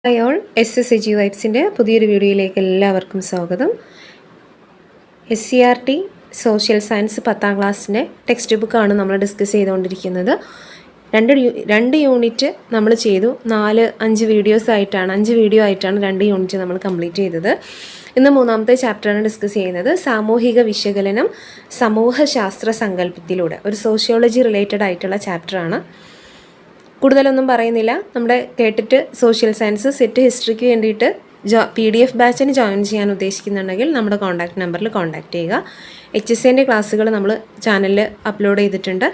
Hi all, SSAG വൈബ്സിൻ്റെ പുതിയൊരു വീഡിയോയിലേക്ക് എല്ലാവർക്കും സ്വാഗതം. SCERT സോഷ്യൽ സയൻസ് 10ാം ക്ലാസ്സിൻ്റെ ടെക്സ്റ്റ് ബുക്കാണ് നമ്മൾ ഡിസ്കസ് ചെയ്തുകൊണ്ടിരിക്കുന്നത്. രണ്ട് യൂണിറ്റ് നമ്മൾ ചെയ്തു. 5 വീഡിയോ ആയിട്ടാണ് 2 യൂണിറ്റ് നമ്മൾ കംപ്ലീറ്റ് ചെയ്തത്. ഇന്ന് 3ാമത്തെ ചാപ്റ്ററാണ് ഡിസ്കസ് ചെയ്യുന്നത്. സാമൂഹിക വിശകലനം സമൂഹശാസ്ത്ര സങ്കല്പത്തിലൂടെ, ഒരു സോഷ്യോളജി റിലേറ്റഡ് ആയിട്ടുള്ള ചാപ്റ്ററാണ്. കൂടുതലൊന്നും പറയുന്നില്ല. നമ്മുടെ കേട്ടിട്ട് സോഷ്യൽ സയൻസ് സെറ്റ് ഹിസ്റ്ററിക്ക് വേണ്ടിയിട്ട് PDF ബാച്ചിന് ജോയിൻ ചെയ്യാൻ ഉദ്ദേശിക്കുന്നുണ്ടെങ്കിൽ നമ്മുടെ കോൺടാക്റ്റ് നമ്പറിൽ കോൺടാക്റ്റ് ചെയ്യുക. HSCൻ്റെ ക്ലാസ്സുകൾ നമ്മൾ ചാനലിൽ അപ്ലോഡ് ചെയ്തിട്ടുണ്ട്.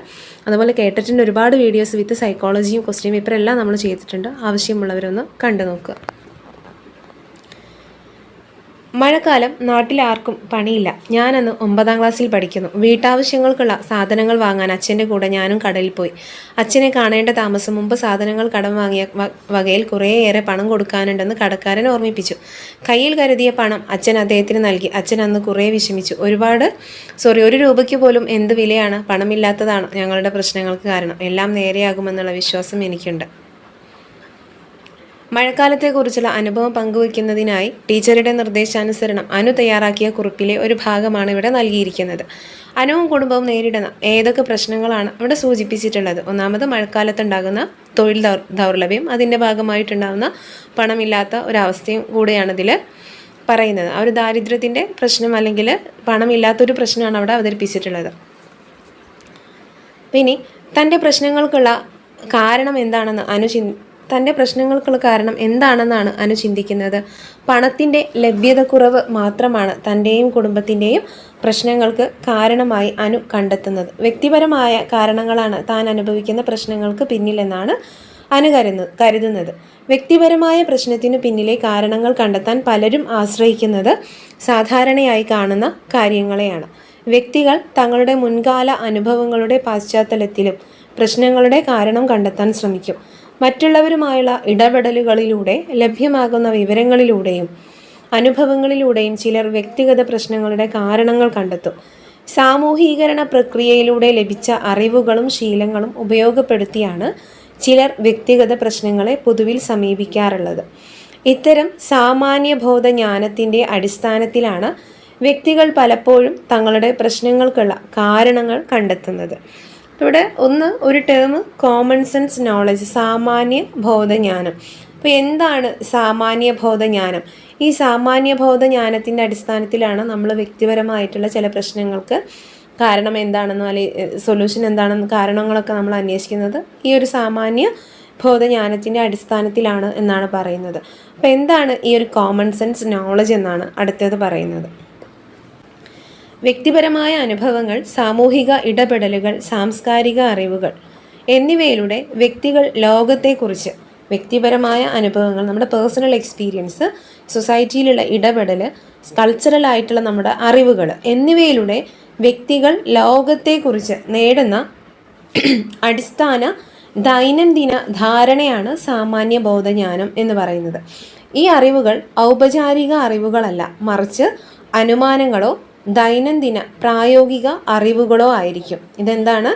അതുപോലെ കേട്ടിട്ടുണ്ട് ഒരുപാട് വീഡിയോസ് വിത്ത് സൈക്കോളജിയും ക്വസ്റ്റ്യൻ പേപ്പർ എല്ലാം നമ്മൾ ചെയ്തിട്ടുണ്ട്. ആവശ്യമുള്ളവരൊന്ന് കണ്ടു നോക്കുക. മഴക്കാലം, നാട്ടിലാർക്കും പണിയില്ല. ഞാനന്ന് 9ാം ക്ലാസ്സിൽ പഠിക്കുന്നു. വീട്ടാവശ്യങ്ങൾക്കുള്ള സാധനങ്ങൾ വാങ്ങാൻ അച്ഛൻ്റെ കൂടെ ഞാനും കടയിൽ പോയി. അച്ഛനെ കാണേണ്ട താമസം മുമ്പ് സാധനങ്ങൾ കടം വാങ്ങിയ വകയിൽ കുറേയേറെ പണം കൊടുക്കാനുണ്ടെന്ന് കടക്കാരൻ ഓർമ്മിപ്പിച്ചു. കയ്യിൽ കരുതിയ പണം അച്ഛൻ അദ്ദേഹത്തിന് നൽകി. അച്ഛൻ അന്ന് കുറേ വിഷമിച്ചു. 1 രൂപയ്ക്ക് പോലും എന്ത് വിലയാണ്? പണമില്ലാത്തതാണ് ഞങ്ങളുടെ പ്രശ്നങ്ങൾക്ക് കാരണം. എല്ലാം നേരെയാകുമെന്നുള്ള വിശ്വാസം എനിക്കുണ്ട്. മഴക്കാലത്തെക്കുറിച്ചുള്ള അനുഭവം പങ്കുവയ്ക്കുന്നതിനായി ടീച്ചറുടെ നിർദ്ദേശാനുസരണം അനു തയ്യാറാക്കിയ കുറിപ്പിലെ ഒരു ഭാഗമാണ് ഇവിടെ നൽകിയിരിക്കുന്നത്. അനുവും കുടുംബവും നേരിടുന്ന ഏതൊക്കെ പ്രശ്നങ്ങളാണ് ഇവിടെ സൂചിപ്പിച്ചിട്ടുള്ളത്? ഒന്നാമത്, മഴക്കാലത്തുണ്ടാകുന്ന തൊഴിൽ ദൗർലഭ്യം, അതിൻ്റെ ഭാഗമായിട്ടുണ്ടാകുന്ന പണമില്ലാത്ത ഒരവസ്ഥയും കൂടെയാണ് ഇതിൽ പറയുന്നത്. ആ ഒരു ദാരിദ്ര്യത്തിൻ്റെ പ്രശ്നം അല്ലെങ്കിൽ പണമില്ലാത്തൊരു പ്രശ്നമാണ് അവിടെ അവതരിപ്പിച്ചിട്ടുള്ളത്. പിന്നെ തൻ്റെ പ്രശ്നങ്ങൾക്കുള്ള കാരണം എന്താണെന്നാണ് അനു ചിന്തിക്കുന്നത്. പണത്തിൻ്റെ ലഭ്യതക്കുറവ് മാത്രമാണ് തൻ്റെയും കുടുംബത്തിൻ്റെയും പ്രശ്നങ്ങൾക്ക് കാരണമായി അനു കണ്ടെത്തുന്നത്. വ്യക്തിപരമായ കാരണങ്ങളാണ് താൻ അനുഭവിക്കുന്ന പ്രശ്നങ്ങൾക്ക് പിന്നിലെന്നാണ് അനു കരുതുന്നത്. വ്യക്തിപരമായ പ്രശ്നത്തിനു പിന്നിലെ കാരണങ്ങൾ കണ്ടെത്താൻ പലരും ആശ്രയിക്കുന്നത് സാധാരണയായി കാണുന്ന കാര്യങ്ങളെയാണ്. വ്യക്തികൾ തങ്ങളുടെ മുൻകാല അനുഭവങ്ങളുടെ പശ്ചാത്തലത്തിലും പ്രശ്നങ്ങളുടെ കാരണം കണ്ടെത്താൻ ശ്രമിക്കും. മറ്റുള്ളവരുമായുള്ള ഇടപെടലുകളിലൂടെ ലഭ്യമാകുന്ന വിവരങ്ങളിലൂടെയും അനുഭവങ്ങളിലൂടെയും ചിലർ വ്യക്തിഗത പ്രശ്നങ്ങളുടെ കാരണങ്ങൾ കണ്ടെത്തും. സാമൂഹീകരണ പ്രക്രിയയിലൂടെ ലഭിച്ച അറിവുകളും ശീലങ്ങളും ഉപയോഗപ്പെടുത്തിയാണ് ചിലർ വ്യക്തിഗത പ്രശ്നങ്ങളെ പൊതുവിൽ സമീപിക്കാറുള്ളത്. ഇത്തരം സാമാന്യബോധ ജ്ഞാനത്തിൻ്റെ അടിസ്ഥാനത്തിലാണ് വ്യക്തികൾ പലപ്പോഴും തങ്ങളുടെ പ്രശ്നങ്ങൾക്കുള്ള കാരണങ്ങൾ കണ്ടെത്തുന്നത്. ഇവിടെ ഒരു ടേം കോമൺ സെൻസ് നോളജ്, സാമാന്യ ബോധജ്ഞാനം. അപ്പോൾ എന്താണ് സാമാന്യ ബോധജ്ഞാനം? ഈ സാമാന്യ ബോധജ്ഞാനത്തിൻ്റെ അടിസ്ഥാനത്തിലാണ് നമ്മൾ വ്യക്തിപരമായിട്ടുള്ള ചില പ്രശ്നങ്ങൾക്ക് കാരണം എന്താണെന്നോ അല്ലെങ്കിൽ സൊല്യൂഷൻ എന്താണെന്ന് കാരണങ്ങളൊക്കെ നമ്മൾ അന്വേഷിക്കുന്നത് ഈ ഒരു സാമാന്യ ബോധജ്ഞാനത്തിൻ്റെ അടിസ്ഥാനത്തിലാണ് എന്നാണ് പറയുന്നത്. അപ്പോൾ എന്താണ് ഈ ഒരു കോമൺ സെൻസ് നോളജ് എന്നാണ് അടുത്തത് പറയുന്നത്. വ്യക്തിപരമായ അനുഭവങ്ങൾ, സാമൂഹിക ഇടപെടലുകൾ, സാംസ്കാരിക അറിവുകൾ എന്നിവയിലൂടെ വ്യക്തികൾ ലോകത്തെക്കുറിച്ച്, വ്യക്തിപരമായ അനുഭവങ്ങൾ, നമ്മുടെ പേഴ്സണൽ എക്സ്പീരിയൻസ്, സൊസൈറ്റിയിലുള്ള ഇടപെടൽ, കൾച്ചറൽ ആയിട്ടുള്ള നമ്മുടെ അറിവുകൾ എന്നിവയിലൂടെ വ്യക്തികൾ ലോകത്തെക്കുറിച്ച് നേടുന്ന അടിസ്ഥാന ദൈനംദിന ധാരണയാണ് സാമാന്യ ബോധജ്ഞാനം എന്ന് പറയുന്നത്. ഈ അറിവുകൾ ഔപചാരിക അറിവുകളല്ല, മറിച്ച് അനുമാനങ്ങളോ ദൈനംദിന പ്രായോഗിക അറിവുകളോ ആയിരിക്കും. ഇതെന്താണ്?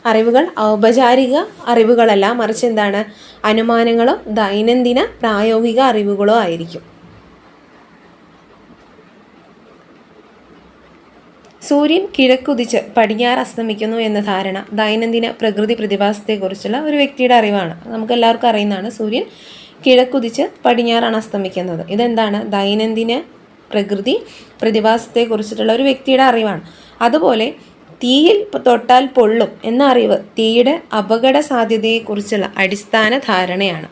അറിവുകൾ ഔപചാരിക അറിവുകളല്ല, മറിച്ച് എന്താണ്? അനുമാനങ്ങളോ ദൈനംദിന പ്രായോഗിക അറിവുകളോ ആയിരിക്കും. സൂര്യൻ കിഴക്കുദിച്ച് പടിഞ്ഞാറ് അസ്തമിക്കുന്നു എന്ന ധാരണ ദൈനംദിന പ്രകൃതി പ്രതിഭാസത്തെക്കുറിച്ചുള്ള ഒരു വ്യക്തിയുടെ അറിവാണ്. നമുക്ക് എല്ലാവർക്കും അറിയുന്നതാണ് സൂര്യൻ കിഴക്കുദിച്ച് പടിഞ്ഞാറാണ് അസ്തമിക്കുന്നത്. ഇതെന്താണ്? ദൈനംദിന പ്രകൃതി പ്രതിഭാസത്തെക്കുറിച്ചിട്ടുള്ള ഒരു വ്യക്തിയുടെ അറിവാണ്. അതുപോലെ തീയിൽ തൊട്ടാൽ പൊള്ളും എന്ന അറിവ് തീയുടെ അപകട സാധ്യതയെക്കുറിച്ചുള്ള അടിസ്ഥാന ധാരണയാണ്.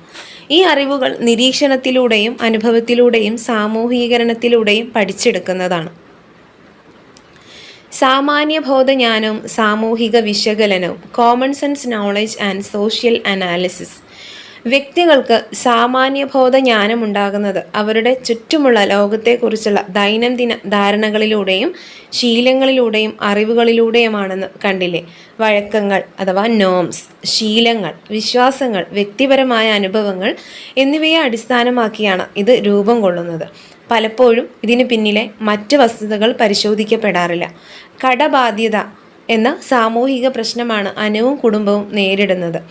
ഈ അറിവുകൾ നിരീക്ഷണത്തിലൂടെയും അനുഭവത്തിലൂടെയും സാമൂഹീകരണത്തിലൂടെയും പഠിച്ചെടുക്കുന്നതാണ്. സാമാന്യ ബോധജ്ഞാനവും സാമൂഹിക വിശകലനവും, common sense knowledge and social analysis. വ്യക്തികൾക്ക് സാമാന്യബോധ ജ്ഞാനം ഉണ്ടാകുന്നത് അവരുടെ ചുറ്റുമുള്ള ലോകത്തെക്കുറിച്ചുള്ള ദൈനംദിന ധാരണകളിലൂടെയും ശീലങ്ങളിലൂടെയും അറിവുകളിലൂടെയുമാണെന്ന് കണ്ടില്ലേ? വഴക്കങ്ങൾ അഥവാ നോംസ്, ശീലങ്ങൾ, വിശ്വാസങ്ങൾ, വ്യക്തിപരമായ അനുഭവങ്ങൾ എന്നിവയെ അടിസ്ഥാനമാക്കിയാണ് ഇത് രൂപം കൊള്ളുന്നത്. പലപ്പോഴും ഇതിനു പിന്നിലെ മറ്റ് വസ്തുതകൾ പരിശോധിക്കപ്പെടാറില്ല. കടബാധ്യത എന്ന സാമൂഹിക പ്രശ്നമാണ് അനുവും കുടുംബവും നേരിടുന്നത്.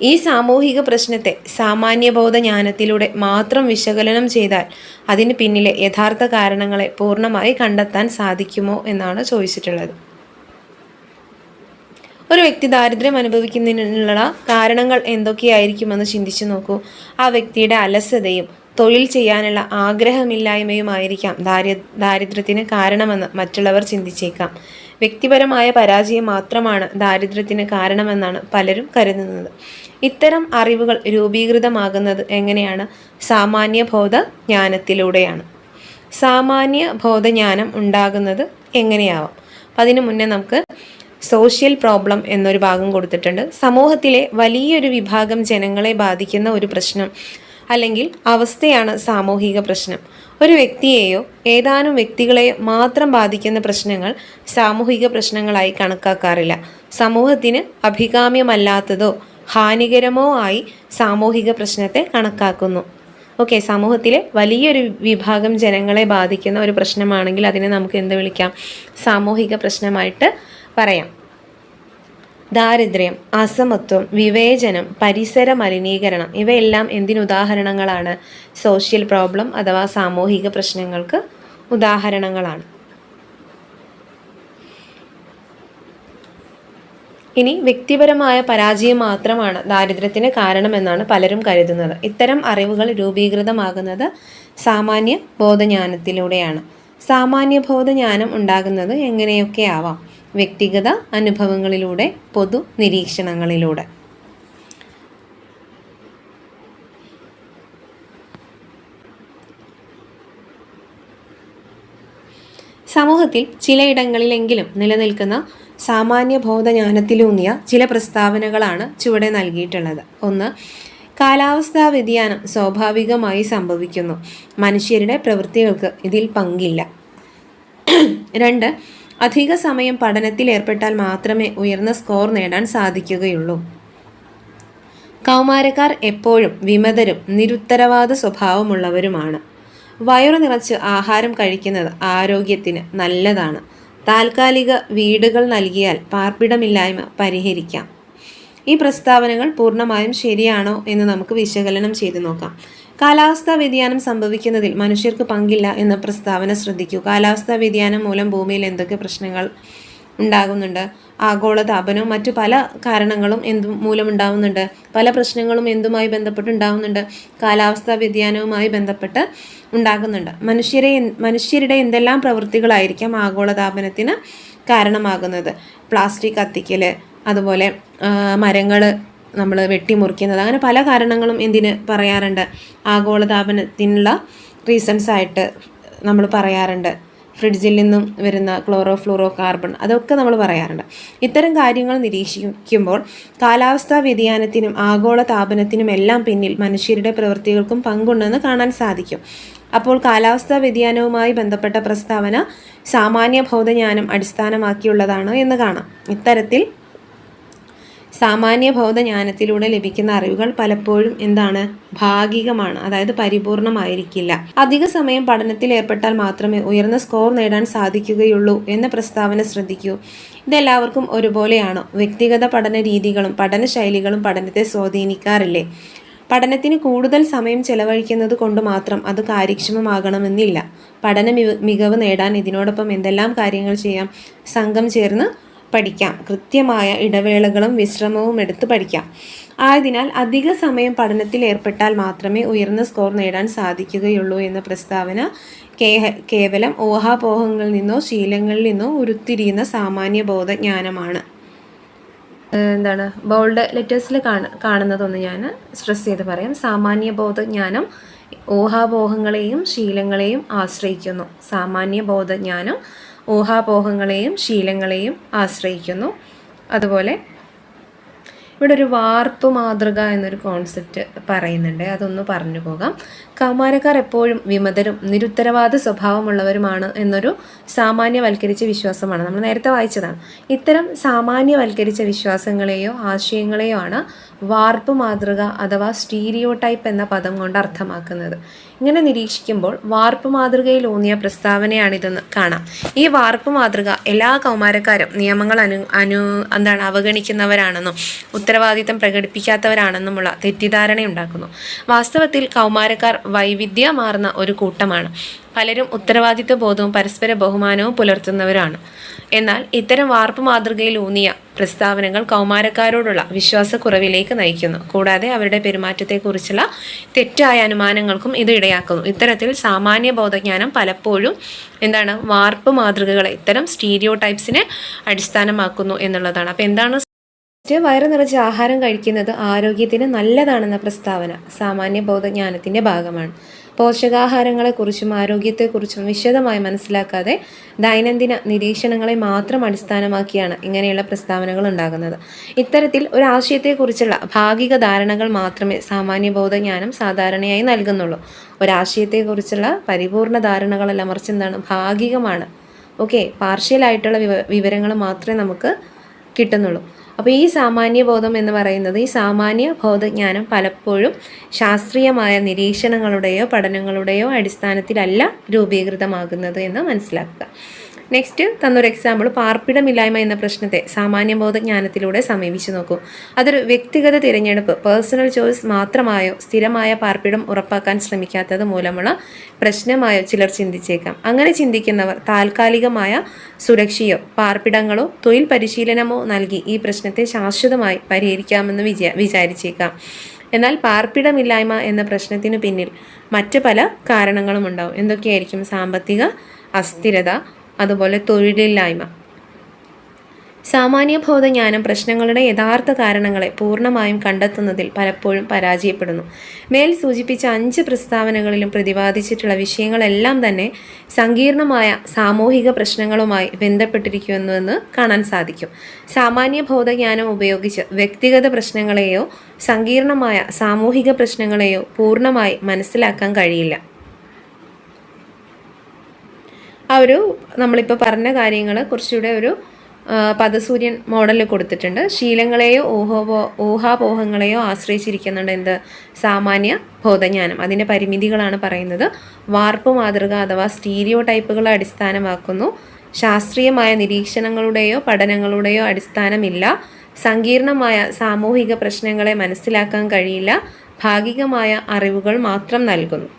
ഈ സാമൂഹിക പ്രശ്നത്തെ സാമാന്യബോധ ജ്ഞാനത്തിലൂടെ മാത്രം വിശകലനം ചെയ്താൽ അതിന് പിന്നിലെ യഥാർത്ഥ കാരണങ്ങളെ പൂർണ്ണമായി കണ്ടെത്താൻ സാധിക്കുമോ എന്നാണ് ചോദിച്ചിട്ടുള്ളത്. ഒരു വ്യക്തി ദാരിദ്ര്യം അനുഭവിക്കുന്നതിനുള്ള കാരണങ്ങൾ എന്തൊക്കെയായിരിക്കുമെന്ന് ചിന്തിച്ചു നോക്കൂ. ആ വ്യക്തിയുടെ അലസതയും തൊഴിൽ ചെയ്യാനുള്ള ആഗ്രഹമില്ലായ്മയുമായിരിക്കാം ദാരിദ്ര്യത്തിന് കാരണമെന്ന് മറ്റുള്ളവർ ചിന്തിച്ചേക്കാം. വ്യക്തിപരമായ പരാജയം മാത്രമാണ് ദാരിദ്ര്യത്തിന് കാരണമെന്നാണ് പലരും കരുതുന്നത്. ഇത്തരം അറിവുകൾ രൂപീകൃതമാകുന്നത് എങ്ങനെയാണ്? സാമാന്യബോധ ജ്ഞാനത്തിലൂടെയാണ്. സാമാന്യബോധജ്ഞാനം ഉണ്ടാകുന്നത് എങ്ങനെയാവാം? അതിനു മുന്നേ നമുക്ക് സോഷ്യൽ പ്രോബ്ലം എന്നൊരു ഭാഗം കൊടുത്തിട്ടുണ്ട്. സമൂഹത്തിലെ വലിയൊരു വിഭാഗം ജനങ്ങളെ ബാധിക്കുന്ന ഒരു പ്രശ്നം അല്ലെങ്കിൽ അവസ്ഥയാണ് സാമൂഹിക പ്രശ്നം. ഒരു വ്യക്തിയെയോ ഏതാനും വ്യക്തികളെയോ മാത്രം ബാധിക്കുന്ന പ്രശ്നങ്ങൾ സാമൂഹിക പ്രശ്നങ്ങളായി കണക്കാക്കാറില്ല. സമൂഹത്തിന് അഭികാമ്യമല്ലാത്തതോ ഹാനികരമോ ആയി സാമൂഹിക പ്രശ്നത്തെ കണക്കാക്കുന്നു. ഓക്കെ, സമൂഹത്തിലെ വലിയൊരു വിഭാഗം ജനങ്ങളെ ബാധിക്കുന്ന ഒരു പ്രശ്നമാണെങ്കിൽ അതിനെ നമുക്ക് എന്ത് വിളിക്കാം? സാമൂഹിക പ്രശ്നമായിട്ട് പറയാം. ദാരിദ്ര്യം, അസമത്വം, വിവേചനം, പരിസര മലിനീകരണം ഇവയെല്ലാം എന്തിനുദാഹരണങ്ങളാണ്? സോഷ്യൽ പ്രോബ്ലം അഥവാ സാമൂഹിക പ്രശ്നങ്ങൾക്ക് ഉദാഹരണങ്ങളാണ്. ഇനി വ്യക്തിപരമായ പരാജയം മാത്രമാണ് ദാരിദ്ര്യത്തിന് കാരണമെന്നാണ് പലരും കരുതുന്നത്. ഇത്തരം അറിവുകൾ രൂപീകൃതമാകുന്നത് സാമാന്യ ബോധജ്ഞാനത്തിലൂടെയാണ്. സാമാന്യ ബോധജ്ഞാനം ഉണ്ടാകുന്നത് എങ്ങനെയൊക്കെ ആവാം? വ്യക്തിഗത അനുഭവങ്ങളിലൂടെ, പൊതു നിരീക്ഷണങ്ങളിലൂടെ. സമൂഹത്തിൽ ചിലയിടങ്ങളിലെങ്കിലും നിലനിൽക്കുന്ന സാമാന്യ ബോധജ്ഞാനത്തിലൂന്നിയ ചില പ്രസ്താവനകളാണ് ചുവടെ നൽകിയിട്ടുള്ളത്. 1. കാലാവസ്ഥാ വ്യതിയാനം സ്വാഭാവികമായി സംഭവിക്കുന്നു. മനുഷ്യരുടെ പ്രവൃത്തികൾക്ക് ഇതിൽ പങ്കില്ല. 2. അധിക സമയം പഠനത്തിൽ ഏർപ്പെട്ടാൽ മാത്രമേ ഉയർന്ന സ്കോർ നേടാൻ സാധിക്കുകയുള്ളൂ. കൗമാരക്കാർ എപ്പോഴും വിമതരും നിരുത്തരവാദ സ്വഭാവമുള്ളവരുമാണ്. വയറു നിറച്ച് ആഹാരം കഴിക്കുന്നത് ആരോഗ്യത്തിന് നല്ലതാണ്. താൽക്കാലിക വീടുകൾ നൽകിയാൽ പാർപ്പിടമില്ലായ്മ പരിഹരിക്കാം. ഈ പ്രസ്താവനകൾ പൂർണ്ണമായും ശരിയാണോ എന്ന് നമുക്ക് വിശകലനം ചെയ്തു നോക്കാം. കാലാവസ്ഥാ വ്യതിയാനം സംഭവിക്കുന്നതിൽ മനുഷ്യർക്ക് പങ്കില്ല എന്ന പ്രസ്താവന ശ്രദ്ധിക്കൂ. കാലാവസ്ഥാ വ്യതിയാനം മൂലം ഭൂമിയിൽ എന്തൊക്കെ പ്രശ്നങ്ങൾ ഉണ്ടാകുന്നുണ്ട്? ആഗോളതാപനവും മറ്റു പല കാരണങ്ങളും മൂലമുണ്ടാവുന്നുണ്ട്. പല പ്രശ്നങ്ങളും എന്തുമായി ബന്ധപ്പെട്ടുണ്ടാകുന്നുണ്ട്? കാലാവസ്ഥാ വ്യതിയാനവുമായി ബന്ധപ്പെട്ട് ഉണ്ടാകുന്നുണ്ട്. മനുഷ്യരുടെ എന്തെല്ലാം പ്രവൃത്തികളായിരിക്കാം ആഗോളതാപനത്തിന് കാരണമാകുന്നത്? പ്ലാസ്റ്റിക് കത്തിക്കൽ, അതുപോലെ മരങ്ങൾ നമ്മൾ വെട്ടിമുറിക്കുന്നത്, അങ്ങനെ പല കാരണങ്ങളും എന്തിന് പറയാറുണ്ട്? ആഗോളതാപനത്തിനുള്ള റീസൺസ് ആയിട്ട് നമ്മൾ പറയാറുണ്ട്. ഫ്രിഡ്ജിൽ നിന്നും വരുന്ന ക്ലോറോ കാർബൺ, അതൊക്കെ നമ്മൾ പറയാറുണ്ട്. ഇത്തരം കാര്യങ്ങൾ നിരീക്ഷിക്കുമ്പോൾ കാലാവസ്ഥാ വ്യതിയാനത്തിനും ആഗോളതാപനത്തിനും എല്ലാം പിന്നിൽ മനുഷ്യരുടെ പ്രവൃത്തികൾക്കും പങ്കുണ്ടെന്ന് കാണാൻ സാധിക്കും. അപ്പോൾ കാലാവസ്ഥാ വ്യതിയാനവുമായി ബന്ധപ്പെട്ട പ്രസ്താവന സാമാന്യ ബോധജ്ഞാനം അടിസ്ഥാനമാക്കിയുള്ളതാണ് എന്ന് കാണാം. ഇത്തരത്തിൽ സാമാന്യ ബോധജ്ഞാനത്തിലൂടെ ലഭിക്കുന്ന അറിവുകൾ പലപ്പോഴും എന്താണ്? ഭാഗികമാണ്, അതായത് പരിപൂർണമായിരിക്കില്ല. അധിക സമയം പഠനത്തിൽ ഏർപ്പെട്ടാൽ മാത്രമേ ഉയർന്ന സ്കോർ നേടാൻ സാധിക്കുകയുള്ളൂ എന്ന പ്രസ്താവന ശ്രദ്ധിക്കൂ. ഇതെല്ലാവർക്കും ഒരുപോലെയാണോ? വ്യക്തിഗത പഠന രീതികളും പഠനശൈലികളും പഠനത്തെ സ്വാധീനിക്കാറില്ലേ? പഠനത്തിന് കൂടുതൽ സമയം ചെലവഴിക്കുന്നത് കൊണ്ട് മാത്രം അത് കാര്യക്ഷമമാകണമെന്നില്ല. പഠന മികവ് നേടാൻ ഇതിനോടൊപ്പം എന്തെല്ലാം കാര്യങ്ങൾ ചെയ്യാം? സംഘം ചേർന്ന് പഠിക്കാം. കൃത്യമായ ഇടവേളകളും വിശ്രമവും എടുത്ത് പഠിക്കാം. ആയതിനാൽ അധിക സമയം പഠനത്തിൽ ഏർപ്പെട്ടാൽ മാത്രമേ ഉയർന്ന സ്കോർ നേടാൻ സാധിക്കുകയുള്ളൂ എന്ന പ്രസ്താവന കേവലം ഊഹാപോഹങ്ങളിൽ നിന്നോ ശീലങ്ങളിൽ നിന്നോ ഉരുത്തിരിയുന്ന സാമാന്യ ബോധജ്ഞാനമാണ്. എന്താണ് ബോൾഡ് ലെറ്റേഴ്സിൽ കാണുന്നതൊന്ന് ഞാൻ സ്ട്രെസ് ചെയ്ത് പറയാം. സാമാന്യ ബോധജ്ഞാനം ഊഹാപോഹങ്ങളെയും ശീലങ്ങളെയും ആശ്രയിക്കുന്നു. സാമാന്യ ബോധജ്ഞാനം ഊഹാപോഹങ്ങളെയും ശീലങ്ങളെയും ആശ്രയിക്കുന്നു. അതുപോലെ ഇവിടെ ഒരു വാർപ്പ് മാതൃക എന്നൊരു കോൺസെപ്റ്റ് പറയുന്നുണ്ട്, അതൊന്ന് പറഞ്ഞു പോകാം. കൗമാരക്കാർ എപ്പോഴും വിമതരും നിരുത്തരവാദ സ്വഭാവമുള്ളവരുമാണ് എന്നൊരു സാമാന്യവൽക്കരിച്ച വിശ്വാസമാണ്. നമ്മൾ നേരത്തെ വായിച്ചതാണ്. ഇത്തരം സാമാന്യവൽക്കരിച്ച വിശ്വാസങ്ങളെയോ ആശയങ്ങളെയോ ആണ് വാർപ്പ് മാതൃക അഥവാ സ്റ്റീരിയോ ടൈപ്പ് എന്ന പദം കൊണ്ട് അർത്ഥമാക്കുന്നത്. ഇങ്ങനെ നിരീക്ഷിക്കുമ്പോൾ വാർപ്പ് മാതൃകയിൽ ഊന്നിയ പ്രസ്താവനയാണിതെന്ന് കാണാം. ഈ വാർപ്പ് മാതൃക എല്ലാ കൗമാരക്കാരും നിയമങ്ങൾ അവഗണിക്കുന്നവരാണെന്നും ഉത്തരവാദിത്തം പ്രകടിപ്പിക്കാത്തവരാണെന്നുമുള്ള തെറ്റിദ്ധാരണയുണ്ടാക്കുന്നു. വാസ്തവത്തിൽ കൗമാരക്കാർ വൈവിധ്യമാർന്ന ഒരു കൂട്ടമാണ്. പലരും ഉത്തരവാദിത്വ ബോധവും പരസ്പര ബഹുമാനവും പുലർത്തുന്നവരാണ്. എന്നാൽ ഇത്തരം വാർപ്പ് മാതൃകയിൽ ഊന്നിയ പ്രസ്താവനകൾ കൗമാരക്കാരോടുള്ള വിശ്വാസക്കുറവിലേക്ക് നയിക്കുന്നു. കൂടാതെ അവരുടെ പെരുമാറ്റത്തെക്കുറിച്ചുള്ള തെറ്റായ അനുമാനങ്ങൾക്കും ഇത് ഇടയാക്കുന്നു. ഇത്തരത്തിൽ സാമാന്യ ബോധജ്ഞാനം പലപ്പോഴും വാർപ്പ് മാതൃകകളെ, ഇത്തരം സ്റ്റീരിയോ ടൈപ്സിനെ അടിസ്ഥാനമാക്കുന്നു എന്നുള്ളതാണ്. അപ്പോൾ എന്താണ് വയറ് നിറച്ച് ആഹാരം കഴിക്കുന്നത് ആരോഗ്യത്തിന് നല്ലതാണെന്ന പ്രസ്താവന സാമാന്യ ബോധജ്ഞാനത്തിൻ്റെ ഭാഗമാണ്. പോഷകാഹാരങ്ങളെക്കുറിച്ചും ആരോഗ്യത്തെക്കുറിച്ചും വിശദമായി മനസ്സിലാക്കാതെ ദൈനംദിന നിരീക്ഷണങ്ങളെ മാത്രം അടിസ്ഥാനമാക്കിയാണ് ഇങ്ങനെയുള്ള പ്രസ്താവനകൾ ഉണ്ടാകുന്നത്. ഇത്തരത്തിൽ ഒരു ആശയത്തെക്കുറിച്ചുള്ള ഭാഗിക ധാരണകൾ മാത്രമേ സാമാന്യ ബോധജ്ഞാനം സാധാരണയായി നൽകുന്നുള്ളൂ. ഒരാശയത്തെക്കുറിച്ചുള്ള പരിപൂർണ ധാരണകളെല്ലാം മറിച്ച് ഭാഗികമാണ്. പാർഷ്യലായിട്ടുള്ള വിവരങ്ങൾ മാത്രമേ നമുക്ക് കിട്ടുന്നുള്ളൂ. അപ്പോൾ ഈ സാമാന്യ ബോധം എന്ന് പറയുന്നത്, ഈ സാമാന്യ ബോധജ്ഞാനം പലപ്പോഴും ശാസ്ത്രീയമായ നിരീക്ഷണങ്ങളുടെയോ പഠനങ്ങളുടെയോ അടിസ്ഥാനത്തിലല്ല രൂപീകൃതമാകുന്നത് എന്ന് മനസ്സിലാക്കുക. നെക്സ്റ്റ് തന്നൊരു എക്സാമ്പിൾ, പാർപ്പിടമില്ലായ്മ എന്ന പ്രശ്നത്തെ സാമാന്യ ബോധജ്ഞാനത്തിലൂടെ സമീപിച്ചു നോക്കൂ. അതൊരു വ്യക്തിഗത തിരഞ്ഞെടുപ്പ്, പേഴ്സണൽ ചോയ്സ് മാത്രമായോ സ്ഥിരമായ പാർപ്പിടം ഉറപ്പാക്കാൻ ശ്രമിക്കാത്തത് മൂലമുള്ള പ്രശ്നമായോ ചിലർ ചിന്തിച്ചേക്കാം. അങ്ങനെ ചിന്തിക്കുന്നവർ താൽക്കാലികമായ സുരക്ഷയോ പാർപ്പിടങ്ങളോ തൊഴിൽ പരിശീലനമോ നൽകി ഈ പ്രശ്നത്തെ ശാശ്വതമായി പരിഹരിക്കാമെന്ന് വിചാരിച്ചേക്കാം. എന്നാൽ പാർപ്പിടമില്ലായ്മ എന്ന പ്രശ്നത്തിനു പിന്നിൽ മറ്റ് പല കാരണങ്ങളും ഉണ്ടാവും. എന്തൊക്കെയായിരിക്കും? സാമ്പത്തിക അസ്ഥിരത, അതുപോലെ തൊഴിലില്ലായ്മ. സാമാന്യ ബോധജ്ഞാനം പ്രശ്നങ്ങളുടെ യഥാർത്ഥ കാരണങ്ങളെ പൂർണ്ണമായും കണ്ടെത്തുന്നതിൽ പലപ്പോഴും പരാജയപ്പെടുന്നു. മേൽ സൂചിപ്പിച്ച 5 പ്രസ്താവനകളിലും പ്രതിപാദിച്ചിട്ടുള്ള വിഷയങ്ങളെല്ലാം തന്നെ സങ്കീർണമായ സാമൂഹിക പ്രശ്നങ്ങളുമായി ബന്ധപ്പെട്ടിരിക്കുന്നുവെന്ന് കാണാൻ സാധിക്കും. സാമാന്യ ബോധജ്ഞാനം ഉപയോഗിച്ച് വ്യക്തിഗത പ്രശ്നങ്ങളെയോ സങ്കീർണമായ സാമൂഹിക പ്രശ്നങ്ങളെയോ പൂർണ്ണമായി മനസ്സിലാക്കാൻ കഴിയില്ല. നമ്മളിപ്പോൾ പറഞ്ഞ കാര്യങ്ങൾ കുറച്ചുകൂടെ ഒരു പദസൂര്യൻ മോഡലിൽ കൊടുത്തിട്ടുണ്ട്. ശീലങ്ങളെയോ ഊഹാപോഹങ്ങളെയോ ആശ്രയിച്ചിരിക്കുന്നുണ്ട് സാമാന്യ ബോധജ്ഞാനം. അതിൻ്റെ പരിമിതികളാണ് പറയുന്നത്. വാർപ്പ് മാതൃക അഥവാ സ്റ്റീരിയോ ടൈപ്പുകളെ അടിസ്ഥാനമാക്കുന്നു. ശാസ്ത്രീയമായ നിരീക്ഷണങ്ങളുടെയോ പഠനങ്ങളുടെയോ അടിസ്ഥാനമില്ല. സങ്കീർണമായ സാമൂഹിക പ്രശ്നങ്ങളെ മനസ്സിലാക്കാൻ കഴിയില്ല. ഭാഗികമായ അറിവുകൾ മാത്രം നൽകുന്നു.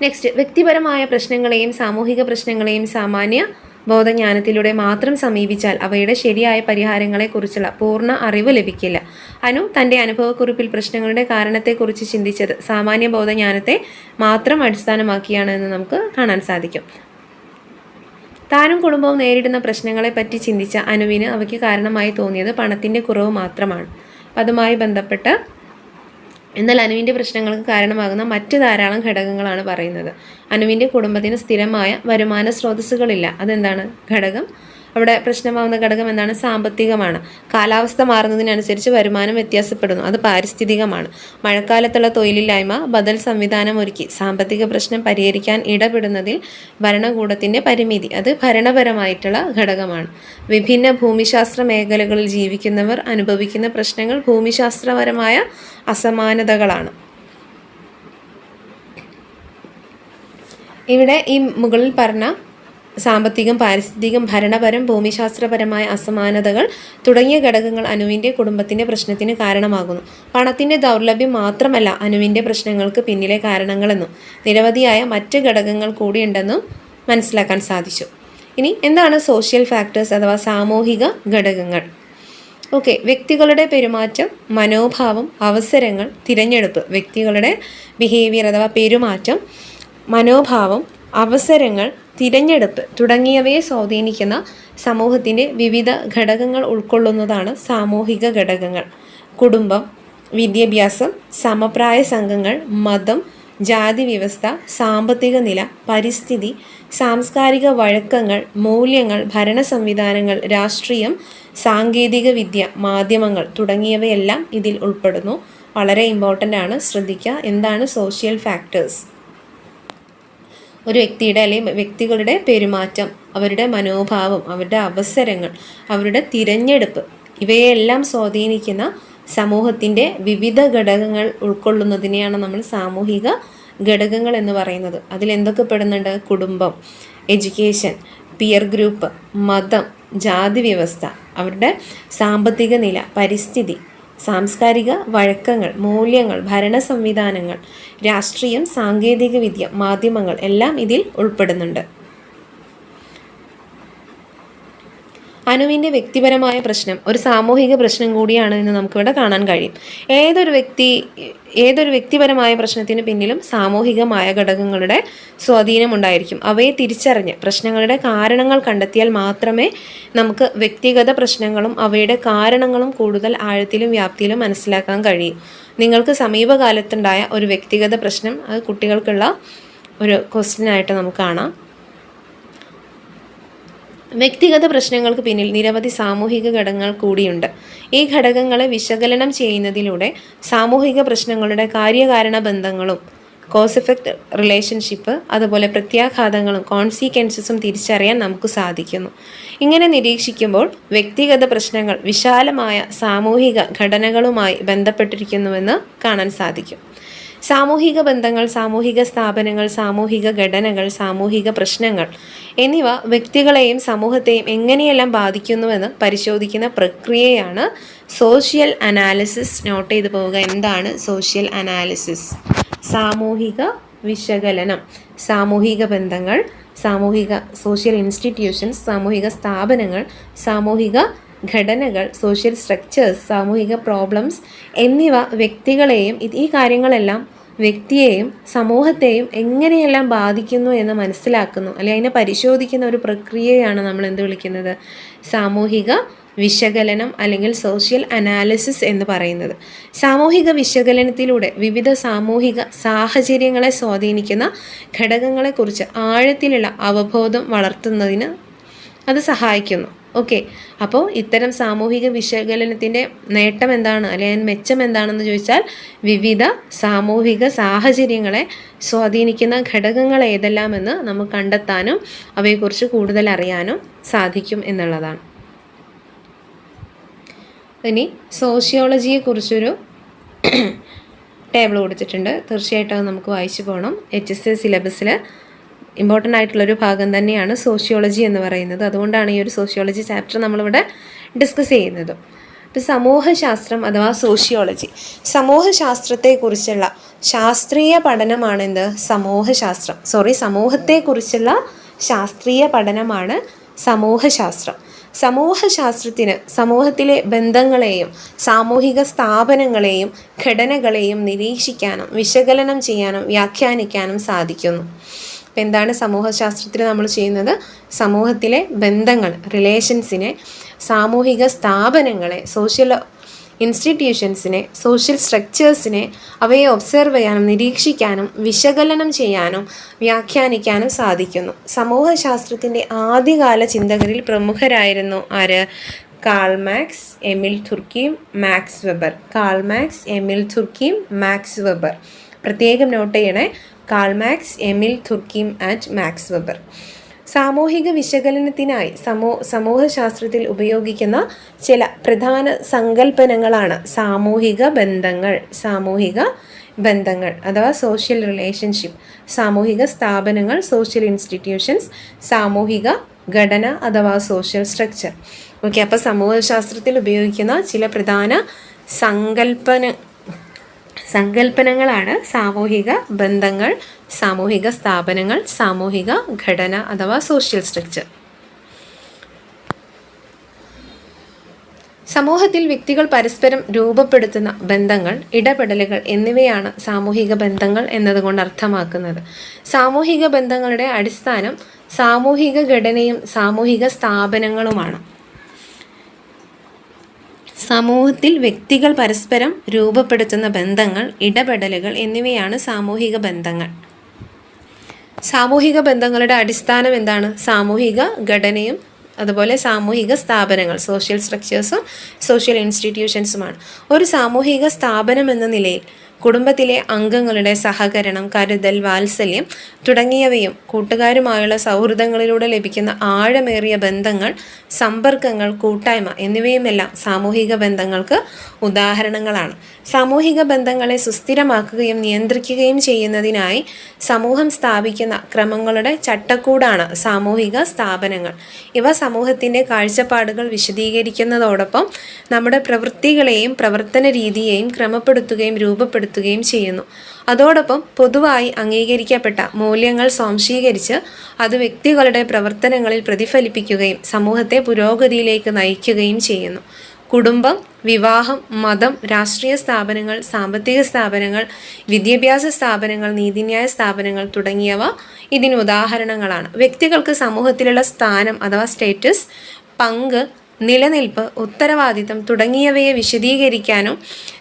നെക്സ്റ്റ്, വ്യക്തിപരമായ പ്രശ്നങ്ങളെയും സാമൂഹിക പ്രശ്നങ്ങളെയും സാമാന്യ ബോധജ്ഞാനത്തിലൂടെ മാത്രം സമീപിച്ചാൽ അവയുടെ ശരിയായ പരിഹാരങ്ങളെക്കുറിച്ചുള്ള പൂർണ്ണ അറിവ് ലഭിക്കില്ല. അനു തൻ്റെ അനുഭവക്കുറിപ്പിൽ പ്രശ്നങ്ങളുടെ കാരണത്തെക്കുറിച്ച് ചിന്തിച്ചത് സാമാന്യ ബോധജ്ഞാനത്തെ മാത്രം അടിസ്ഥാനമാക്കിയാണ് എന്ന് നമുക്ക് കാണാൻ സാധിക്കും. താനും കുടുംബവും നേരിടുന്ന പ്രശ്നങ്ങളെപ്പറ്റി ചിന്തിച്ച അനുവിന് അവയ്ക്ക് കാരണമായി തോന്നിയത് പണത്തിൻ്റെ കുറവ് മാത്രമാണ്. അതുമായി ബന്ധപ്പെട്ട് എന്നാൽ അനുവിൻ്റെ പ്രശ്നങ്ങൾക്ക് കാരണമാകുന്ന മറ്റ് ധാരാളം ഘടകങ്ങളാണ് പറയുന്നത്. അനുവിൻ്റെ കുടുംബത്തിന് സ്ഥിരമായ വരുമാന സ്രോതസ്സുകളില്ല. അതെന്താണ് ഘടകം? അവിടെ പ്രശ്നമാകുന്ന ഘടകം എന്താണ്? സാമ്പത്തികമാണ്. കാലാവസ്ഥ മാറുന്നതിനനുസരിച്ച് വരുമാനം വ്യത്യാസപ്പെടുന്നു. അത് പാരിസ്ഥിതികമാണ്. മഴക്കാലത്തുള്ള തൊഴിലില്ലായ്മ ബദൽ സംവിധാനം ഒരുക്കി സാമ്പത്തിക പ്രശ്നം പരിഹരിക്കാൻ ഇടപെടുന്നതിൽ ഭരണകൂടത്തിൻ്റെ പരിമിതി, അത് ഭരണപരമായിട്ടുള്ള ഘടകമാണ്. വിഭിന്ന ഭൂമിശാസ്ത്ര മേഖലകളിൽ ജീവിക്കുന്നവർ അനുഭവിക്കുന്ന പ്രശ്നങ്ങൾ ഭൂമിശാസ്ത്രപരമായ അസമാനതകളാണ്. ഇവിടെ ഈ മുകളിൽ പറഞ്ഞ സാമ്പത്തികം, പാരിസ്ഥിതികം, ഭരണപരം, ഭൂമിശാസ്ത്രപരമായ അസമാനതകൾ തുടങ്ങിയ ഘടകങ്ങൾ അനുവിൻ്റെ കുടുംബത്തിൻ്റെ പ്രശ്നത്തിന് കാരണമാകുന്നു. പണത്തിൻ്റെ ദൗർലഭ്യം മാത്രമല്ല അനുവിൻ്റെ പ്രശ്നങ്ങൾക്ക് പിന്നിലെ കാരണങ്ങളെന്നും നിരവധിയായ മറ്റ് ഘടകങ്ങൾ കൂടിയുണ്ടെന്നും മനസ്സിലാക്കാൻ സാധിച്ചു. ഇനി എന്താണ് സോഷ്യൽ ഫാക്ടേഴ്സ് അഥവാ സാമൂഹിക ഘടകങ്ങൾ? വ്യക്തികളുടെ പെരുമാറ്റം, മനോഭാവം, അവസരങ്ങൾ, തിരഞ്ഞെടുപ്പ്. വ്യക്തികളുടെ ബിഹേവിയർ അഥവാ പെരുമാറ്റം, മനോഭാവം, അവസരങ്ങൾ, തിരഞ്ഞെടുപ്പ് തുടങ്ങിയവയെ സ്വാധീനിക്കുന്ന സമൂഹത്തിൻ്റെ വിവിധ ഘടകങ്ങൾ ഉൾക്കൊള്ളുന്നതാണ് സാമൂഹിക ഘടകങ്ങൾ. കുടുംബം, വിദ്യാഭ്യാസം, സമപ്രായ സംഘങ്ങൾ, മതം, ജാതി വ്യവസ്ഥ, സാമ്പത്തിക നില, പരിസ്ഥിതി, സാംസ്കാരിക വഴക്കങ്ങൾ, മൂല്യങ്ങൾ, ഭരണ സംവിധാനങ്ങൾ, രാഷ്ട്രീയം, സാങ്കേതിക വിദ്യ, മാധ്യമങ്ങൾ തുടങ്ങിയവയെല്ലാം ഇതിൽ ഉൾപ്പെടുന്നു. വളരെ ഇമ്പോർട്ടൻ്റ് ആണ്, ശ്രദ്ധിക്കുക. എന്താണ് സോഷ്യൽ ഫാക്ടേഴ്സ്? ഒരു വ്യക്തിയുടെ അല്ലെങ്കിൽ വ്യക്തികളുടെ പെരുമാറ്റം, അവരുടെ മനോഭാവം, അവരുടെ അവസരങ്ങൾ, അവരുടെ തിരഞ്ഞെടുപ്പ്, ഇവയെല്ലാം സ്വാധീനിക്കുന്ന സമൂഹത്തിൻ്റെ വിവിധ ഘടകങ്ങൾ ഉൾക്കൊള്ളുന്നതിനെയാണ് നമ്മൾ സാമൂഹിക ഘടകങ്ങൾ എന്ന് പറയുന്നത്. അതിലെന്തൊക്കെ പെടുന്നുണ്ട്? കുടുംബം, എഡ്യൂക്കേഷൻ, പിയർ ഗ്രൂപ്പ്, മതം, ജാതി വ്യവസ്ഥ, അവരുടെ സാമ്പത്തിക നില, പരിസ്ഥിതി, സാംസ്കാരിക വഴക്കങ്ങൾ, മൂല്യങ്ങൾ, ഭരണ സംവിധാനങ്ങൾ, രാഷ്ട്രീയം, സാങ്കേതികവിദ്യ, മാധ്യമങ്ങൾ എല്ലാം ഇതിൽ ഉൾപ്പെടുന്നുണ്ട്. അനുവിൻ്റെ വ്യക്തിപരമായ പ്രശ്നം ഒരു സാമൂഹിക പ്രശ്നം കൂടിയാണ് എന്ന് നമുക്കിവിടെ കാണാൻ കഴിയും. ഏതൊരു വ്യക്തിപരമായ പ്രശ്നത്തിന് പിന്നിലും സാമൂഹികമായ ഘടകങ്ങളുടെ സ്വാധീനം ഉണ്ടായിരിക്കും. അവയെ തിരിച്ചറിഞ്ഞ് പ്രശ്നങ്ങളുടെ കാരണങ്ങൾ കണ്ടെത്തിയാൽ മാത്രമേ നമുക്ക് വ്യക്തിഗത പ്രശ്നങ്ങളും അവയുടെ കാരണങ്ങളും കൂടുതൽ ആഴത്തിലും വ്യാപ്തിയിലും മനസ്സിലാക്കാൻ കഴിയും. നിങ്ങൾക്ക് സമീപകാലത്തുണ്ടായ ഒരു വ്യക്തിഗത പ്രശ്നം, അത് കുട്ടികൾക്കുള്ള ഒരു ക്വസ്റ്റ്യനായിട്ട് നമുക്ക് കാണാം. വ്യക്തിഗത പ്രശ്നങ്ങൾക്ക് പിന്നിൽ നിരവധി സാമൂഹിക ഘടകങ്ങൾ കൂടിയുണ്ട്. ഈ ഘടകങ്ങളെ വിശകലനം ചെയ്യുന്നതിലൂടെ സാമൂഹിക പ്രശ്നങ്ങളുടെ കാര്യകാരണ ബന്ധങ്ങളും കോസ് എഫക്റ്റ് റിലേഷൻഷിപ്പ്, അതുപോലെ പ്രത്യാഘാതങ്ങളും കോൺസിക്വൻസസും തിരിച്ചറിയാൻ നമുക്ക് സാധിക്കുന്നു. ഇങ്ങനെ നിരീക്ഷിക്കുമ്പോൾ വ്യക്തിഗത പ്രശ്നങ്ങൾ വിശാലമായ സാമൂഹിക ഘടനകളുമായി ബന്ധപ്പെട്ടിരിക്കുന്നുവെന്ന് കാണാൻ സാധിക്കും. സാമൂഹിക ബന്ധങ്ങൾ, സാമൂഹിക സ്ഥാപനങ്ങൾ, സാമൂഹിക ഘടനകൾ, സാമൂഹിക പ്രശ്നങ്ങൾ എന്നിവ വ്യക്തികളെയും സമൂഹത്തെയും എങ്ങനെയെല്ലാം ബാധിക്കുന്നുവെന്ന് പരിശോധിക്കുന്ന പ്രക്രിയയാണ് സോഷ്യൽ അനാലിസിസ്. നോട്ട് ചെയ്തു പോവുക, എന്താണ് സോഷ്യൽ അനാലിസിസ്? സാമൂഹിക വിശകലനം. സാമൂഹിക ബന്ധങ്ങൾ, സാമൂഹിക സോഷ്യൽ ഇൻസ്റ്റിറ്റ്യൂഷൻസ്, സാമൂഹിക സ്ഥാപനങ്ങൾ, സാമൂഹിക ഘടനകൾ, സോഷ്യൽ സ്ട്രക്ചേഴ്സ്, സാമൂഹിക പ്രോബ്ലംസ് എന്നിവ വ്യക്തികളെയും ഈ കാര്യങ്ങളെല്ലാം വ്യക്തിയെയും സമൂഹത്തെയും എങ്ങനെയെല്ലാം ബാധിക്കുന്നു എന്ന് മനസ്സിലാക്കുന്നു, അല്ലെങ്കിൽ അതിനെ പരിശോധിക്കുന്ന ഒരു പ്രക്രിയയാണ് നമ്മൾ എന്ത് വിളിക്കുന്നത്? സാമൂഹിക വിശകലനം അല്ലെങ്കിൽ സോഷ്യൽ അനാലിസിസ് എന്ന് പറയുന്നത്. സാമൂഹിക വിശകലനത്തിലൂടെ വിവിധ സാമൂഹിക സാഹചര്യങ്ങളെ സ്വാധീനിക്കുന്ന ഘടകങ്ങളെക്കുറിച്ച് ആഴത്തിലുള്ള അവബോധം വളർത്തുന്നതിന് അത് സഹായിക്കുന്നു. ഓക്കെ, അപ്പോൾ ഇത്തരം സാമൂഹിക വിശകലനത്തിൻ്റെ നേട്ടം എന്താണ്, അല്ലെങ്കിൽ മെച്ചം എന്താണെന്ന് ചോദിച്ചാൽ വിവിധ സാമൂഹിക സാഹചര്യങ്ങളെ സ്വാധീനിക്കുന്ന ഘടകങ്ങൾ ഏതെല്ലാമെന്ന് നമുക്ക് കണ്ടെത്താനും അവയെക്കുറിച്ച് കൂടുതൽ അറിയാനും സാധിക്കും എന്നുള്ളതാണ്. ഇനി സോഷ്യോളജിയെക്കുറിച്ചൊരു ടേബിൾ കൊടുത്തിട്ടുണ്ട്. തീർച്ചയായിട്ടും അത് നമുക്ക് വായിച്ചു പോകണം. HSC സിലബസിൽ ഇമ്പോർട്ടൻ്റ് ആയിട്ടുള്ളൊരു ഭാഗം തന്നെയാണ് സോഷ്യോളജി എന്ന് പറയുന്നത്. അതുകൊണ്ടാണ് ഈ ഒരു സോഷ്യോളജി ചാപ്റ്റർ നമ്മളിവിടെ ഡിസ്കസ് ചെയ്യുന്നത്. ഇപ്പോൾ സമൂഹശാസ്ത്രം അഥവാ സോഷ്യോളജി, സമൂഹശാസ്ത്രത്തെക്കുറിച്ചുള്ള ശാസ്ത്രീയ പഠനമാണ് എന്ത്? സമൂഹത്തെക്കുറിച്ചുള്ള ശാസ്ത്രീയ പഠനമാണ് സമൂഹശാസ്ത്രം. സമൂഹശാസ്ത്രത്തിന് സമൂഹത്തിലെ ബന്ധങ്ങളെയും സാമൂഹിക സ്ഥാപനങ്ങളെയും ഘടനകളെയും നിരീക്ഷിക്കാനും വിശകലനം ചെയ്യാനും വ്യാഖ്യാനിക്കാനും സാധിക്കുന്നു. അപ്പം എന്താണ് സമൂഹശാസ്ത്രത്തിൽ നമ്മൾ ചെയ്യുന്നത്? സമൂഹത്തിലെ ബന്ധങ്ങൾ, റിലേഷൻസിനെ, സാമൂഹിക സ്ഥാപനങ്ങളെ, സോഷ്യൽ ഇൻസ്റ്റിറ്റ്യൂഷൻസിനെ, സോഷ്യൽ സ്ട്രക്ചേഴ്സിനെ അവയെ ഒബ്സർവ് ചെയ്യാനും നിരീക്ഷിക്കാനും വിശകലനം ചെയ്യാനും വ്യാഖ്യാനിക്കാനും സാധിക്കുന്നു. സമൂഹശാസ്ത്രത്തിൻ്റെ ആദ്യകാല ചിന്തകരിൽ പ്രമുഖരായിരുന്നു ആര്? Karl Marx, Emile Durkheim, Max Weber. Karl Marx, Emile Durkheim, Max Weber. പ്രത്യേകം നോട്ട് ചെയ്യണേ, Karl Marx, Emile Durkheim and Max Weber. സാമൂഹിക വിശകലനത്തിനായി സമൂഹശാസ്ത്രത്തിൽ ഉപയോഗിക്കുന്ന ചില പ്രധാന സങ്കല്പനങ്ങളാണ് സാമൂഹിക ബന്ധങ്ങൾ അഥവാ സോഷ്യൽ റിലേഷൻഷിപ്പ്, സാമൂഹിക സ്ഥാപനങ്ങൾ, സോഷ്യൽ ഇൻസ്റ്റിറ്റ്യൂഷൻസ്, സാമൂഹിക ഘടന അഥവാ സോഷ്യൽ സ്ട്രക്ചർ. ഓക്കെ, അപ്പോൾ സമൂഹശാസ്ത്രത്തിൽ ഉപയോഗിക്കുന്ന ചില പ്രധാന സങ്കല്പനങ്ങളാണ് സാമൂഹിക ബന്ധങ്ങൾ, സാമൂഹിക സ്ഥാപനങ്ങൾ, സാമൂഹിക ഘടന അഥവാ സോഷ്യൽ സ്ട്രക്ചർ. സമൂഹത്തിൽ വ്യക്തികൾ പരസ്പരം രൂപപ്പെടുത്തുന്ന ബന്ധങ്ങൾ, ഇടപെടലുകൾ എന്നിവയാണ് സാമൂഹിക ബന്ധങ്ങൾ എന്നതുകൊണ്ട് അർത്ഥമാക്കുന്നത്. സാമൂഹിക ബന്ധങ്ങളുടെ അടിസ്ഥാനം സാമൂഹിക ഘടനയും സാമൂഹിക സ്ഥാപനങ്ങളുമാണ്. സമൂഹത്തിൽ വ്യക്തികൾ പരസ്പരം രൂപപ്പെടുത്തുന്ന ബന്ധങ്ങൾ, ഇടപെടലുകൾ എന്നിവയാണ് സാമൂഹിക ബന്ധങ്ങൾ. സാമൂഹിക ബന്ധങ്ങളുടെ അടിസ്ഥാനം എന്താണ്? സാമൂഹിക ഘടനയും അതുപോലെ സാമൂഹിക സ്ഥാപനങ്ങൾ, സോഷ്യൽ സ്ട്രക്ചേഴ്സും സോഷ്യൽ ഇൻസ്റ്റിറ്റ്യൂഷൻസുമാണ്. ഒരു സാമൂഹിക സ്ഥാപനം എന്ന നിലയിൽ കുടുംബത്തിലെ അംഗങ്ങളുടെ സഹകരണം, കരുതൽ, വാത്സല്യം തുടങ്ങിയവയും കൂട്ടുകാരുമായുള്ള സൗഹൃദങ്ങളിലൂടെ ലഭിക്കുന്ന ആഴമേറിയ ബന്ധങ്ങൾ, സമ്പർക്കങ്ങൾ, കൂട്ടായ്മ എന്നിവയുമെല്ലാം സാമൂഹിക ബന്ധങ്ങൾക്ക് ഉദാഹരണങ്ങളാണ്. സാമൂഹിക ബന്ധങ്ങളെ സുസ്ഥിരമാക്കുകയും നിയന്ത്രിക്കുകയും ചെയ്യുന്നതിനായി സമൂഹം സ്ഥാപിക്കുന്ന ക്രമങ്ങളുടെ ചട്ടക്കൂടാണ് സാമൂഹിക സ്ഥാപനങ്ങൾ. ഇവ സമൂഹത്തിൻ്റെ കാഴ്ചപ്പാടുകൾ വിശദീകരിക്കുന്നതോടൊപ്പം നമ്മുടെ പ്രവൃത്തികളെയും പ്രവർത്തന രീതിയെയും ക്രമപ്പെടുത്തുകയും രൂപപ്പെടുത്തുകയും ചെയ്യുന്നു. അതോടൊപ്പം പൊതുവായി അംഗീകരിക്കപ്പെട്ട മൂല്യങ്ങൾ സ്വാംശീകരിച്ച് അത് വ്യക്തികളുടെ പ്രവർത്തനങ്ങളിൽ പ്രതിഫലിപ്പിക്കുകയും സമൂഹത്തെ പുരോഗതിയിലേക്ക് നയിക്കുകയും ചെയ്യുന്നു. കുടുംബം, വിവാഹം, മതം, രാഷ്ട്രീയ സ്ഥാപനങ്ങൾ, സാമ്പത്തിക സ്ഥാപനങ്ങൾ, വിദ്യാഭ്യാസ സ്ഥാപനങ്ങൾ, നീതിന്യായ സ്ഥാപനങ്ങൾ തുടങ്ങിയവ ഇതിന് ഉദാഹരണങ്ങളാണ്. വ്യക്തികൾക്ക് സമൂഹത്തിലുള്ള സ്ഥാനം അഥവാ സ്റ്റേറ്റസ്, പങ്ക്, നിലനിൽപ്പ്, ഉത്തരവാദിത്തം തുടങ്ങിയവയെ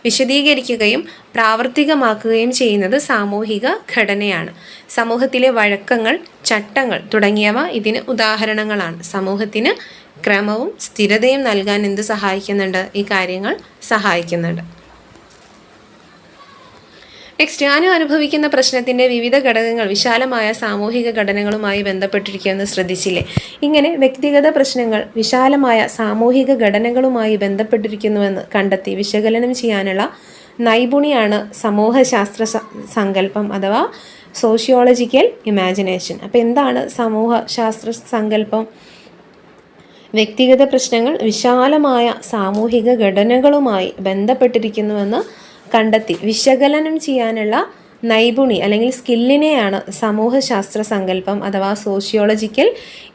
വിശദീകരിക്കുകയും പ്രാവർത്തികമാക്കുകയും ചെയ്യുന്നത് സാമൂഹിക ഘടനയാണ്. സമൂഹത്തിലെ വഴക്കങ്ങൾ, ചട്ടങ്ങൾ തുടങ്ങിയവ ഇതിന് ഉദാഹരണങ്ങളാണ്. സമൂഹത്തിന് ക്രമവും സ്ഥിരതയും നൽകാൻ എന്ത് സഹായിക്കുന്നുണ്ട്? ഈ കാര്യങ്ങൾ സഹായിക്കുന്നുണ്ട്. നെക്സ്റ്റ്, ഞാനും അനുഭവിക്കുന്ന പ്രശ്നത്തിൻ്റെ വിവിധ ഘടകങ്ങൾ വിശാലമായ സാമൂഹിക ഘടനകളുമായി ബന്ധപ്പെട്ടിരിക്കുമെന്ന് ശ്രദ്ധിച്ചില്ലേ? ഇങ്ങനെ വ്യക്തിഗത പ്രശ്നങ്ങൾ വിശാലമായ സാമൂഹിക ഘടനകളുമായി ബന്ധപ്പെട്ടിരിക്കുന്നുവെന്ന് കണ്ടെത്തി വിശകലനം ചെയ്യാനുള്ള നൈപുണിയാണ് സമൂഹശാസ്ത്ര സങ്കല്പം അഥവാ സോഷ്യോളജിക്കൽ ഇമാജിനേഷൻ. അപ്പോൾ എന്താണ് സമൂഹശാസ്ത്ര സങ്കല്പം? വ്യക്തിഗത പ്രശ്നങ്ങൾ വിശാലമായ സാമൂഹിക ഘടനകളുമായി ബന്ധപ്പെട്ടിരിക്കുന്നുവെന്ന് കണ്ടെത്തി വിശകലനം ചെയ്യാനുള്ള നൈപുണി അല്ലെങ്കിൽ സ്കില്ലിനെയാണ് സമൂഹശാസ്ത്ര സങ്കല്പം അഥവാ സോഷ്യോളജിക്കൽ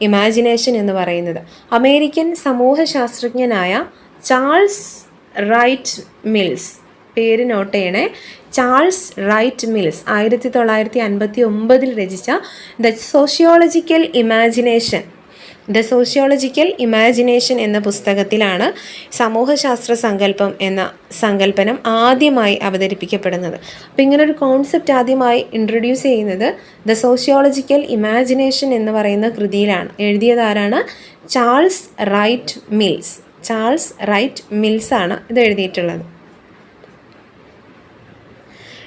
ഇമാജിനേഷൻ എന്ന് പറയുന്നത്. അമേരിക്കൻ സമൂഹശാസ്ത്രജ്ഞനായ ചാൾസ് റൈറ്റ് മിൽസ്, പേര് നോട്ട് ചെയ്യണേ, ചാൾസ് റൈറ്റ് മിൽസ് 1959 രചിച്ച ദ സോഷ്യോളജിക്കൽ ഇമാജിനേഷൻ എന്ന പുസ്തകത്തിലാണ് സമൂഹശാസ്ത്ര സങ്കല്പം എന്ന സങ്കല്പനം ആദ്യമായി അവതരിപ്പിക്കപ്പെടുന്നത്. അപ്പോൾ ഇങ്ങനൊരു കോൺസെപ്റ്റ് ആദ്യമായി ഇൻട്രൊഡ്യൂസ് ചെയ്യുന്നത് ദ സോഷ്യോളജിക്കൽ ഇമാജിനേഷൻ എന്ന് പറയുന്ന കൃതിയിലാണ്. എഴുതിയത് ആരാണ്? ചാൾസ് റൈറ്റ് മിൽസ് ആണ് ഇത് എഴുതിയിട്ടുള്ളത്.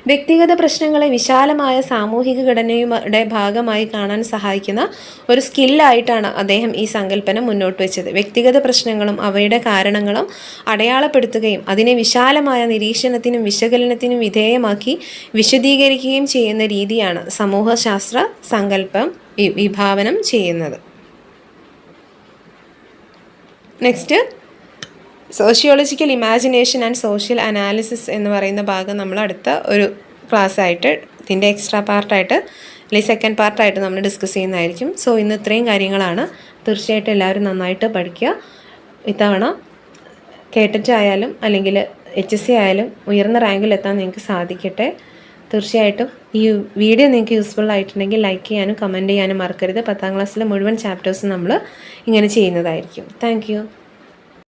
വ്യക്തിഗത പ്രശ്നങ്ങളെ വിശാലമായ സാമൂഹിക ഘടനയുടെ ഭാഗമായി കാണാൻ സഹായിക്കുന്ന ഒരു സ്കില്ലായിട്ടാണ് അദ്ദേഹം ഈ സങ്കല്പനം മുന്നോട്ട് വെച്ചത്. വ്യക്തിഗത പ്രശ്നങ്ങളും അവയുടെ കാരണങ്ങളും അടയാളപ്പെടുത്തുകയും അതിനെ വിശാലമായ നിരീക്ഷണത്തിനും വിശകലനത്തിനും വിധേയമാക്കി വിശദീകരിക്കുകയും ചെയ്യുന്ന രീതിയാണ് സമൂഹശാസ്ത്ര സങ്കല്പം വിഭാവനം ചെയ്യുന്നത്. Next, sociological imagination and social analysis എന്ന് പറയുന്ന ഭാഗം നമ്മൾ അടുത്ത ഒരു ക്ലാസ് ആയിട്ട് ഇതിൻ്റെ എക്സ്ട്രാ പാർട്ടായിട്ട് അല്ലെങ്കിൽ സെക്കൻഡ് പാർട്ടായിട്ട് നമ്മൾ ഡിസ്കസ് ചെയ്യുന്നതായിരിക്കും. സോ ഇന്ന് ഇത്രയും കാര്യങ്ങളാണ്. തീർച്ചയായിട്ടും എല്ലാവരും നന്നായിട്ട് പഠിക്കുക. ഇത്തവണ കേട്ടറ്റ് ആയാലും അല്ലെങ്കിൽ HSC ആയാലും ഉയർന്ന റാങ്കിൽ എത്താൻ നിങ്ങൾക്ക് സാധിക്കട്ടെ. തീർച്ചയായിട്ടും ഈ വീഡിയോ നിങ്ങൾക്ക് യൂസ്ഫുൾ ആയിട്ടുണ്ടെങ്കിൽ ലൈക്ക് ചെയ്യാനും കമൻറ്റ് ചെയ്യാനും മറക്കരുത്. 10ാം ക്ലാസ്സിലെ മുഴുവൻ ചാപ്റ്റേഴ്സും നമ്മൾ ഇങ്ങനെ ചെയ്യുന്നതായിരിക്കും. താങ്ക്